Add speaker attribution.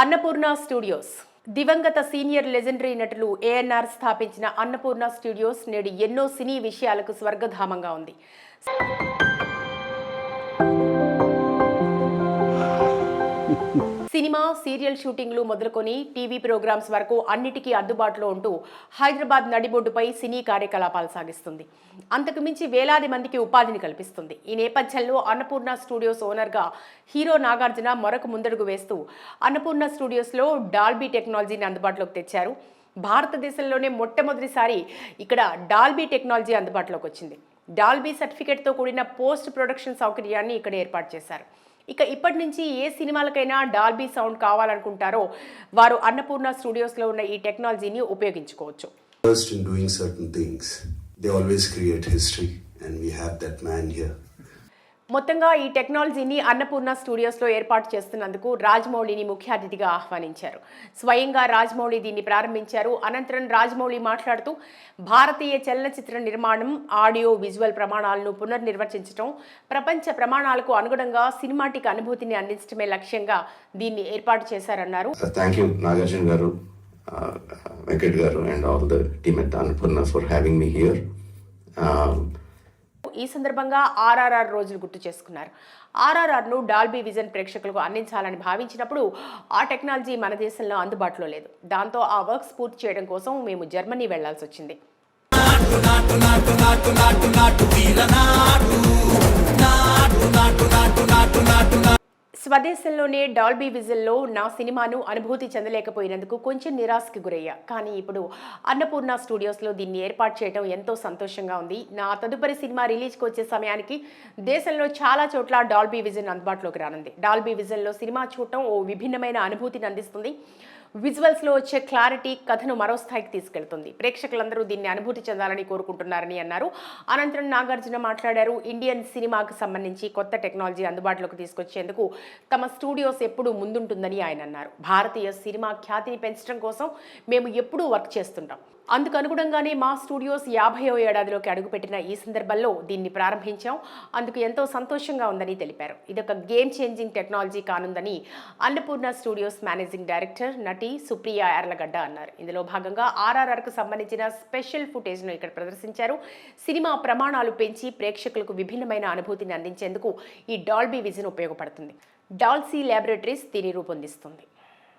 Speaker 1: Annapurna studios దివంగత senior legendary నటులు ఏఎన్ఆర్ స్థాపించిన అన్నపూర్ణ స్టూడియోస్ నేడు ఎన్నో సినీ విషయాలకు స్వర్గధామంగా ఉంది. సినిమా, సీరియల్ షూటింగ్లు మొదలుకొని టీవీ ప్రోగ్రామ్స్ వరకు అన్నిటికీ అందుబాటులో ఉంటూ హైదరాబాద్ నడిబొడ్డుపై సినీ కార్యకలాపాలు సాగిస్తుంది. అంతకుమించి వేలాది మందికి ఉపాధిని కల్పిస్తుంది. ఈ నేపథ్యంలో అన్నపూర్ణ స్టూడియోస్ ఓనర్గా హీరో నాగార్జున మరొక ముందడుగు వేస్తూ అన్నపూర్ణ స్టూడియోస్లో డాల్బీ టెక్నాలజీని అందుబాటులోకి తెచ్చారు. భారతదేశంలోనే మొట్టమొదటిసారి ఇక్కడ డాల్బీ టెక్నాలజీ అందుబాటులోకి వచ్చింది. డాల్బీ సర్టిఫికేట్తో కూడిన పోస్ట్ ప్రొడక్షన్ సౌకర్యాన్ని ఇక్కడ ఏర్పాటు చేశారు. ఇప్పటి నుంచి ఏ సినిమాలకైనా డాల్బీ సౌండ్ కావాలనుకుంటారో వారు అన్నపూర్ణ స్టూడియోస్లో ఉన్న ఈ టెక్నాలజీని ఉపయోగించుకోవచ్చు.
Speaker 2: First in doing certain things, they always create history and we have that man here.
Speaker 1: మొత్తంగా ఈ టెక్నాలజీని అన్నపూర్ణ స్టూడియోస్లో ఏర్పాటు చేస్తున్నందుకు రాజమౌళిని ముఖ్య అతిథిగా ఆహ్వానించారు. స్వయంగా రాజమౌళి దీన్ని ప్రారంభించారు. అనంతరం రాజమౌళి మాట్లాడుతూ భారతీయ చలనచిత్ర నిర్మాణం, ఆడియో విజువల్ ప్రమాణాలను పునర్నిర్వచించడం, ప్రపంచ ప్రమాణాలకు అనుగుణంగా సినిమాటిక్ అనుభూతిని అందించడమే లక్ష్యంగా దీన్ని ఏర్పాటు చేశారన్నారు.
Speaker 3: థ్యాంక్ యూ నాగార్జున గారు, వెంకట్ గారు and all the team at Annapurna for having me here.
Speaker 1: ఈ సందర్భంగా ఆర్ఆర్ఆర్ రోజులు గుర్తు చేసుకున్నారు. ఆర్ఆర్ఆర్ను డాల్బీ విజన్ ప్రేక్షకులకు అందించాలని భావించినప్పుడు ఆ టెక్నాలజీ మన దేశంలో అందుబాటులో లేదు. దాంతో ఆ వర్క్స్ పూర్తి చేయడం కోసం మేము జర్మనీ వెళ్లాల్సి వచ్చింది. స్వదేశంలోనే డాల్బీ విజన్లో నా సినిమాను అనుభూతి చెందలేకపోయినందుకు కొంచెం నిరాశకి గురయ్యా. కానీ ఇప్పుడు అన్నపూర్ణ స్టూడియోస్లో దీన్ని ఏర్పాటు చేయడం ఎంతో సంతోషంగా ఉంది. నా తదుపరి సినిమా రిలీజ్కి వచ్చే సమయానికి దేశంలో చాలా చోట్ల డాల్బీ విజన్ అందుబాటులోకి రానుంది. డాల్బీ విజన్లో సినిమా చూడటం ఓ విభిన్నమైన అనుభూతిని అందిస్తుంది. విజువల్స్లో వచ్చే క్లారిటీ కథను మరో స్థాయికి తీసుకెళ్తుంది. ప్రేక్షకులందరూ దీన్ని అనుభూతి చెందాలని కోరుకుంటున్నారని అన్నారు. అనంతరం నాగార్జున మాట్లాడారు. ఇండియన్ సినిమాకు సంబంధించి కొత్త టెక్నాలజీ అందుబాటులోకి తీసుకొచ్చేందుకు తమ స్టూడియోస్ ఎప్పుడూ ముందుంటుందని ఆయన అన్నారు. భారతీయ సినిమా ఖ్యాతిని పెంచడం కోసం మేము ఎప్పుడూ వర్క్ చేస్తుంటాం. అందుకు అనుగుణంగానే మా స్టూడియోస్ 50వ ఏడాదిలోకి అడుగుపెట్టిన ఈ సందర్భంలో దీన్ని ప్రారంభించాం. అందుకు ఎంతో సంతోషంగా ఉందని తెలిపారు. ఇదొక గేమ్ చేంజింగ్ టెక్నాలజీ కానుందని అన్నపూర్ణ స్టూడియోస్ మేనేజింగ్ డైరెక్టర్ నటి సుప్రియా యార్లగడ్డ అన్నారు. ఇందులో భాగంగా ఆర్ఆర్ఆర్కు సంబంధించిన స్పెషల్ ఫుటేజ్ను ఇక్కడ ప్రదర్శించారు. సినిమా ప్రమాణాలు పెంచి ప్రేక్షకులకు విభిన్నమైన అనుభూతిని అందించేందుకు ఈ డాల్బీ విజన్ ఉపయోగపడుతుంది. డాల్సీ ల్యాబొరేటరీస్ దీన్ని రూపొందిస్తుంది.